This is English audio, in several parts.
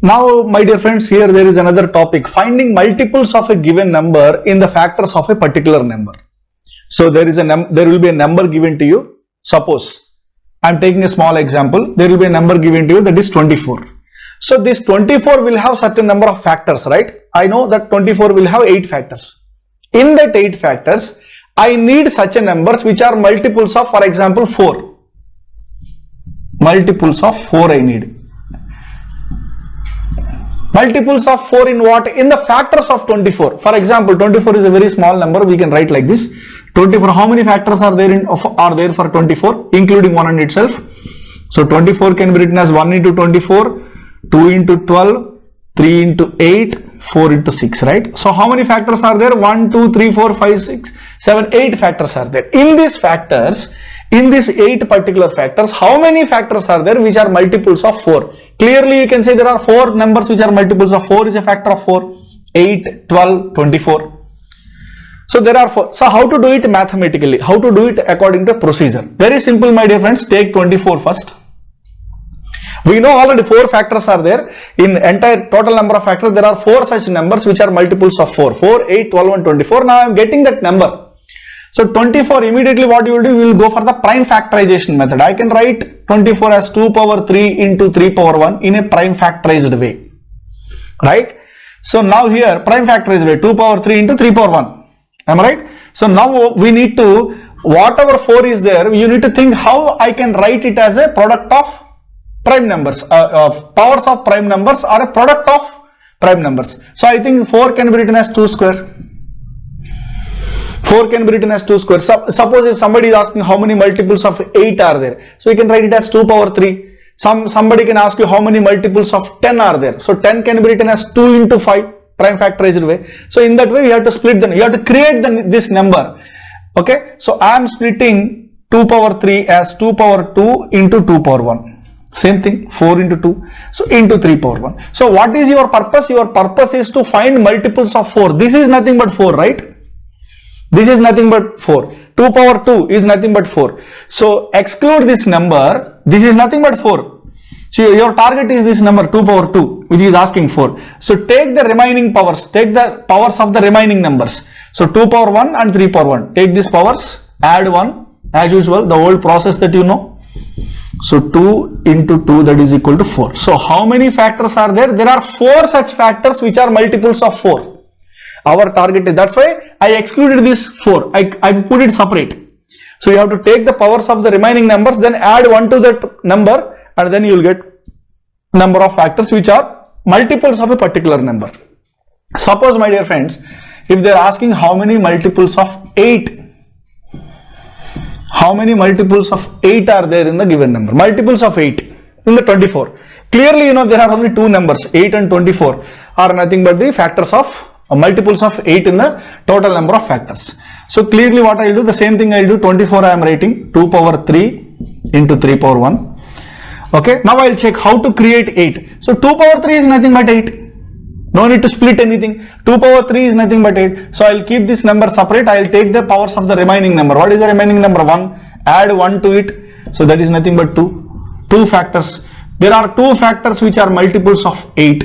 Now, my dear friends, here there is another topic, finding multiples of a given number in the factors of a particular number. So there will be a number given to you. Suppose I am taking a small example. There will be a number given to you, that is 24. So this 24 will have certain number of factors, right? I know that 24 will have 8 factors. In that 8 factors, I need such a numbers which are multiples of, for example, 4. Multiples of 4 I need. Multiples of 4 in what? In the factors of 24. For example, 24 is a very small number. We can write like this. 24. How many factors are there for 24, including 1 and itself? So 24 can be written as 1 into 24, 2 into 12, 3 into 8, 4 into 6, right? So how many factors are there? 1, 2, 3, 4, 5, 6, 7, 8 factors are there. In these factors, in these 8 particular factors, how many factors are there which are multiples of 4? Clearly you can say there are 4 numbers which are multiples of 4 is a factor of 4, 8, 12, 24. So there are 4. So how to do it mathematically? How to do it according to procedure? Very simple, my dear friends. Take 24 first. We know already 4 factors are there. In entire total number of factors, there are 4 such numbers which are multiples of 4. 4, 8, 12 and 24. Now I am getting that number. So 24, immediately what you will do, you will go for the prime factorization method. I can write 24 as 2 power 3 into 3 power 1 in a prime factorized way. Right? So now here, prime factorized way, 2 power 3 into 3 power 1. Am I right? So now we need to, whatever 4 is there, you need to think how I can write it as a product of prime numbers, powers of prime numbers or a product of prime numbers. So I think 4 can be written as 2 square. 4 can be written as 2 square. Suppose if somebody is asking how many multiples of 8 are there, so you can write it as 2 power 3. Somebody can ask you how many multiples of 10 are there. So 10 can be written as 2 into 5, prime factorized way. So in that way you have to split them. You have to create this number. Okay. So I am splitting 2 power 3 as 2 power 2 into 2 power 1. Same thing, 4 into 2. So into 3 power 1. So what is your purpose? Your purpose is to find multiples of 4. This is nothing but 4, right? This is nothing but 4. 2 power 2 is nothing but 4. So exclude this number. This is nothing but 4. So your target is this number 2 power 2, which is asking 4. So take the remaining powers. Take the powers of the remaining numbers. So 2 power 1 and 3 power 1. Take these powers. Add 1 as usual. The old process that you know. So 2 into 2, that is equal to 4. So how many factors are there? There are 4 such factors which are multiples of 4. Our target is, that's why I excluded this 4. I put it separate. So you have to take the powers of the remaining numbers, then add 1 to that number, and then you will get number of factors which are multiples of a particular number. Suppose, my dear friends, if they are asking how many multiples of 8, how many multiples of 8 are there in the given number? Multiples of 8 in the 24. Clearly, you know, there are only 2 numbers, 8 and 24 are nothing but the factors of multiples of 8 in the total number of factors. So clearly what I will do, the same thing I will do, 24 I am writing 2 power 3 into 3 power 1. Okay, now I will check how to create 8. So 2 power 3 is nothing but 8. No need to split anything. 2 power 3 is nothing but 8. So I will keep this number separate. I will take the powers of the remaining number. What is the remaining number? 1. Add 1 to it. So that is nothing but 2. 2 factors. There are 2 factors which are multiples of 8.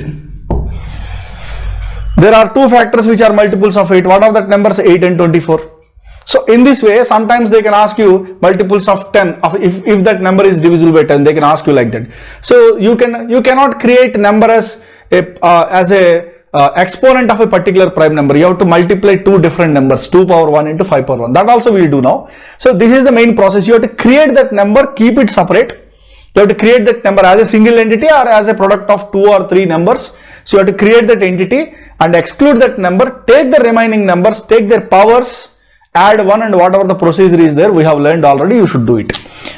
There are 2 factors which are multiples of 8. What are that numbers? 8 and 24. So in this way, sometimes they can ask you multiples of 10. If that number is divisible by 10, they can ask you like that. So you cannot create number as a exponent of a particular prime number. You have to multiply 2 different numbers, 2 power 1 into 5 power 1. That also we will do now. So this is the main process. You have to create that number, keep it separate. You have to create that number as a single entity or as a product of 2 or 3 numbers. So you have to create that entity and exclude that number, take the remaining numbers, take their powers, add 1, and whatever the procedure is there, we have learned already, you should do it.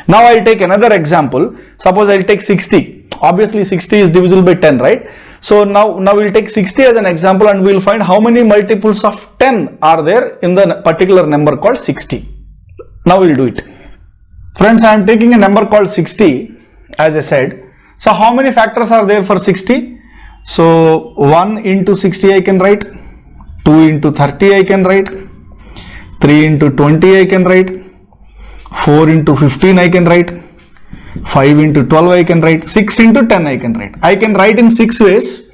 Now I will take another example. Suppose I will take 60. Obviously 60 is divisible by 10, right? So now we will take 60 as an example and we will find how many multiples of 10 are there in the particular number called 60. Now we will do it. Friends, I am taking a number called 60 as I said. So how many factors are there for 60? So 1 into 60 I can write, 2 into 30 I can write, 3 into 20 I can write, 4 into 15 I can write, 5 into 12 I can write, 6 into 10 I can write. I can write in 6 ways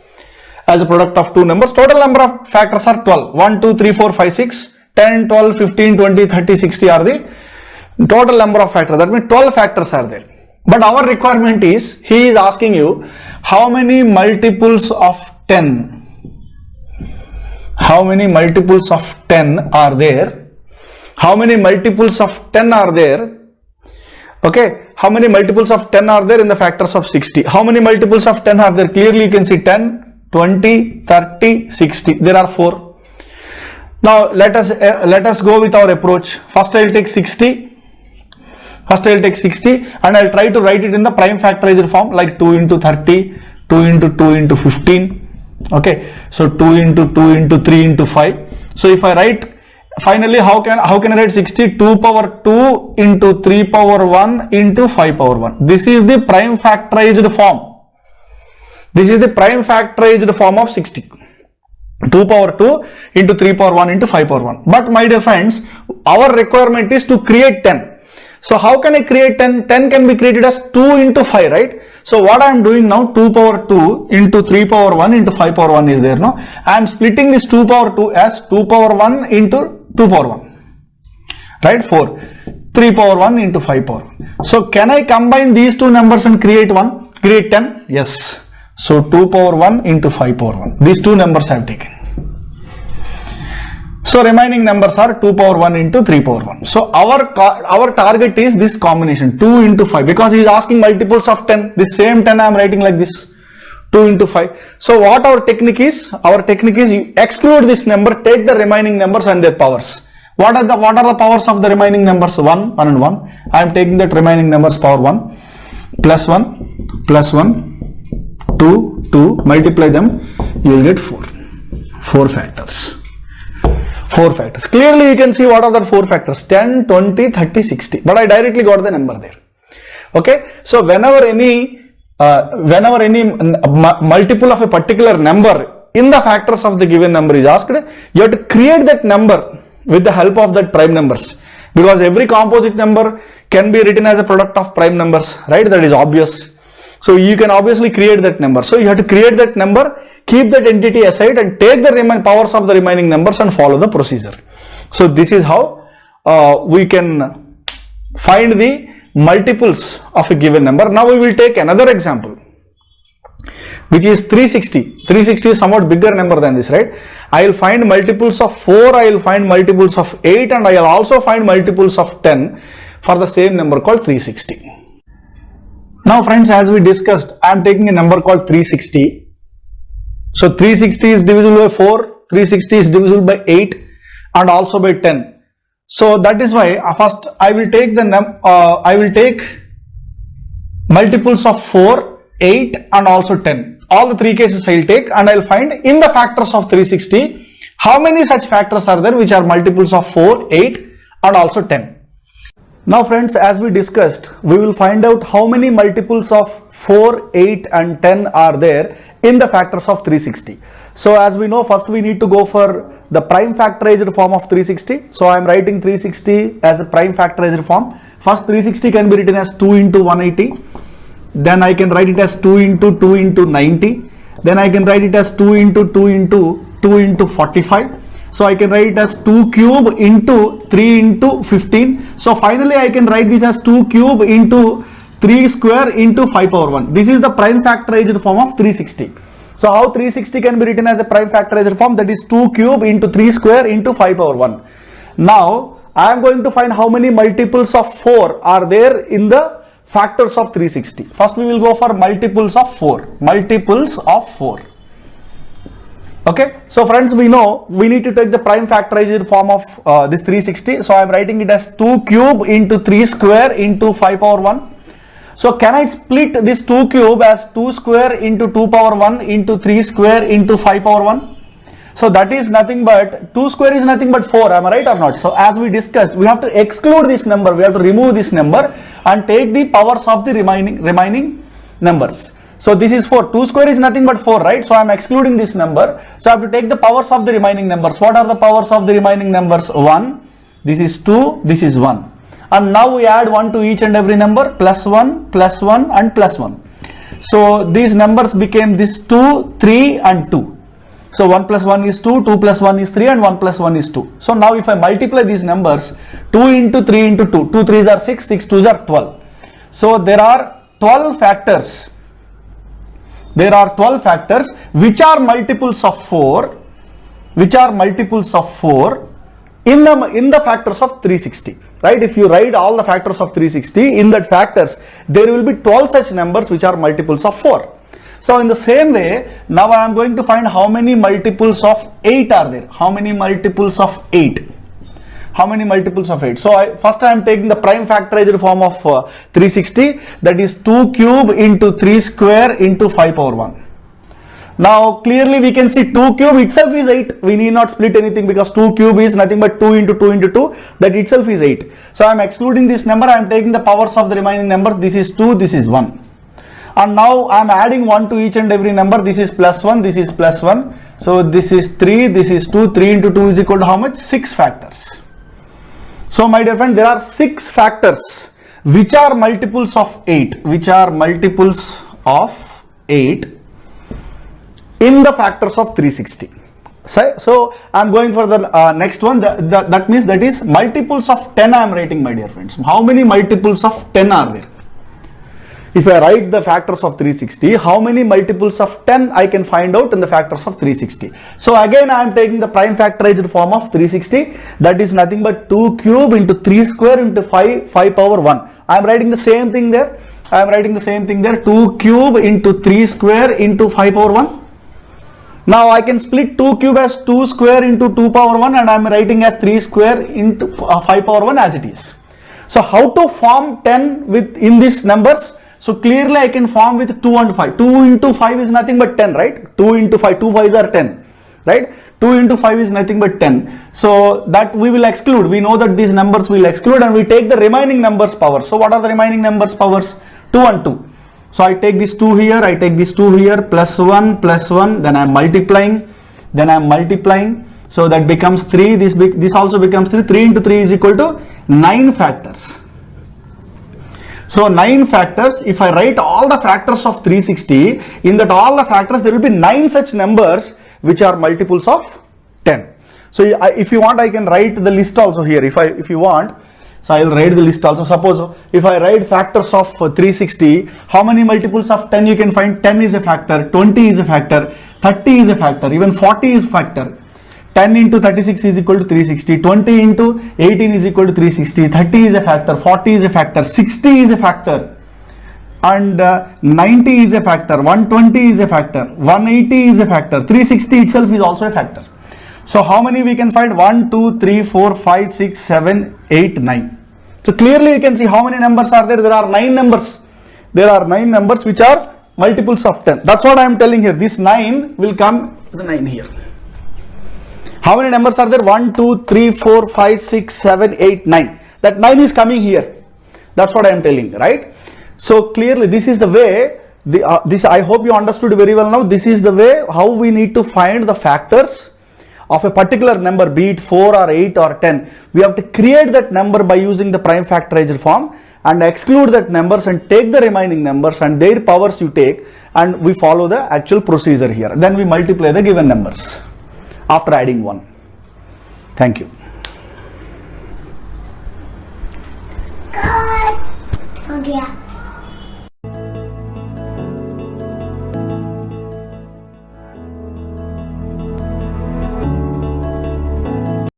as a product of two numbers. Total number of factors are 12. 1, 2, 3, 4, 5, 6, 10, 12, 15, 20, 30, 60 are the total number of factors. That means 12 factors are there. But our requirement is, he is asking you how many multiples of 10. How many multiples of 10 are there? How many multiples of 10 are there? Okay, how many multiples of 10 are there in the factors of 60? How many multiples of 10 are there? Clearly you can see 10, 20, 30, 60. There are 4. Now let us go with our approach. First I will take 60. First I will take 60 and I will try to write it in the prime factorized form, like 2 into 30, 2 into 2 into 15. Okay, so 2 into 2 into 3 into 5. So if I write finally, how can I write 60? 2 power 2 into 3 power 1 into 5 power 1. This is the prime factorized form. This is the prime factorized form of 60. 2 power 2 into 3 power 1 into 5 power 1. But my dear friends, our requirement is to create 10. So how can I create 10? 10 can be created as 2 into 5, right? So what I am doing now, 2 power 2 into 3 power 1 into 5 power 1 is there, no? I am splitting this 2 power 2 as 2 power 1 into 2 power 1, right? 4. 3 power 1 into 5 power 1. So can I combine these two numbers and create 10? Yes. So 2 power 1 into 5 power 1. These two numbers I have taken. So remaining numbers are 2 power 1 into 3 power 1. So our target is this combination 2 into 5, because he is asking multiples of 10. The same 10 I am writing like this, 2 into 5. So what our technique is? Our technique is you exclude this number, take the remaining numbers and their powers. What are the powers of the remaining numbers? 1, 1 and 1. I am taking that remaining numbers power 1, plus 1, plus 1, 2, 2, multiply them, you will get 4. 4 factors. 4 factors. Clearly you can see what are the 4 factors, 10, 20, 30, 60. But I directly got the number there. Okay. So whenever any multiple of a particular number in the factors of the given number is asked, you have to create that number with the help of that prime numbers, because every composite number can be written as a product of prime numbers, right? That is obvious. So you can obviously create that number. So you have to create that number, keep that entity aside and take the powers of the remaining numbers and follow the procedure. So this is how we can find the multiples of a given number. Now we will take another example, which is 360. 360 is somewhat bigger number than this, right? I will find multiples of 4, I will find multiples of 8 and I will also find multiples of 10 for the same number called 360. Now friends, as we discussed, I am taking a number called 360. So 360 is divisible by 4, 360 is divisible by 8 and also by 10. So that is why first I will take multiples of 4, 8 and also 10. All the 3 cases I will take and I will find in the factors of 360 how many such factors are there which are multiples of 4, 8 and also 10. Now friends, as we discussed, we will find out how many multiples of 4, 8 and 10 are there in the factors of 360. So as we know, first we need to go for the prime factorized form of 360. So I am writing 360 as a prime factorized form. First 360 can be written as 2 into 180. Then I can write it as 2 into 2 into 90. Then I can write it as 2 into 2 into 2 into 45. So I can write it as 2 cube into 3 into 15. So finally I can write this as 2 cube into 3 square into 5 power 1. This is the prime factorized form of 360. So how 360 can be written as a prime factorized form? That is 2 cube into 3 square into 5 power 1. Now I am going to find how many multiples of 4 are there in the factors of 360. First we will go for multiples of 4. Multiples of 4. Okay, so friends, we know we need to take the prime factorized form of this 360. So I am writing it as 2 cube into 3 square into 5 power 1. So can I split this 2 cube as 2 square into 2 power 1 into 3 square into 5 power 1? So that is nothing but 2 square is nothing but 4. Am I right or not? So as we discussed, we have to exclude this number. We have to remove this number and take the powers of the remaining numbers. So this is 4. 2 square is nothing but 4, right? So I am excluding this number. So I have to take the powers of the remaining numbers. What are the powers of the remaining numbers? 1. This is 2. This is 1. and now we add 1 to each and every number, plus 1 and plus 1. So these numbers became this 2, 3 and 2. So 1 plus 1 is 2, 2 plus 1 is 3 and 1 plus 1 is 2. So now if I multiply these numbers, 2 into 3 into 2, 2 3s are 6, 6 2s are 12. So there are 12 factors. There are 12 factors which are multiples of 4, in the factors of 360. Right? If you write all the factors of 360 in that factors, there will be 12 such numbers which are multiples of 4. So in the same way, now I am going to find how many multiples of 8 are there. How many multiples of 8? How many multiples of 8? So first I am taking the prime factorized form of 360, that is 2 cube into 3 square into 5 power 1. Now clearly we can see 2 cube itself is 8. We need not split anything because 2 cube is nothing but 2 into 2 into 2. That itself is 8. So I am excluding this number. I am taking the powers of the remaining numbers. This is 2, this is 1. And now I am adding 1 to each and every number. This is plus 1, this is plus 1. So this is 3, this is 2. 3 into 2 is equal to how much? 6 factors. So my dear friend, there are 6 factors which are multiples of 8. Which are multiples of 8 in the factors of 360. So I am going for the next one. That means that is multiples of 10 I am writing, my dear friends. How many multiples of 10 are there? If I write the factors of 360, how many multiples of 10 I can find out in the factors of 360? So again I am taking the prime factorized form of 360, that is nothing but 2 cube into 3 square into 5 power 1. I am writing the same thing there. 2 cube into 3 square into 5 power 1. Now I can split 2 cube as 2 square into 2 power 1 and I am writing as 3 square into 5 power 1 as it is. So how to form 10 in these numbers? So clearly I can form with 2 and 5. 2 into 5 is nothing but 10, right? 2 into 5, 2 5s are 10, right? 2 into 5 is nothing but 10. So that we will exclude. We know that these numbers will exclude and we take the remaining numbers powers. So what are the remaining numbers powers? 2 and 2. So I take this 2 here, I take this 2 here, plus 1, then I am multiplying, So that becomes 3, this also becomes 3. 3 into 3 is equal to 9 factors. So 9 factors, if I write all the factors of 360, in that all the factors there will be 9 such numbers which are multiples of 10. So if you want I can write the list also here, if you want. So I will write the list also. Suppose if I write factors of 360, how many multiples of 10 you can find? 10 is a factor, 20 is a factor, 30 is a factor, even 40 is a factor. 10 into 36 is equal to 360, 20 into 18 is equal to 360, 30 is a factor, 40 is a factor, 60 is a factor, and 90 is a factor, 120 is a factor, 180 is a factor, 360 itself is also a factor. So how many we can find? 1, 2, 3, 4, 5, 6, 7, 8, 9. So clearly you can see how many numbers are there. There are 9 numbers. There are 9 numbers which are multiples of 10. That's what I am telling here. This 9 will come as a 9 here. How many numbers are there? 1, 2, 3, 4, 5, 6, 7, 8, 9. That 9 is coming here. That's what I am telling, right? So clearly this is the way, this I hope you understood very well now. This is the way how we need to find the factors of a particular number, be it 4 or 8 or 10. We have to create that number by using the prime factorized form and exclude that numbers and take the remaining numbers and their powers you take, and we follow the actual procedure here. Then we multiply the given numbers after adding 1. Thank you. हो गया।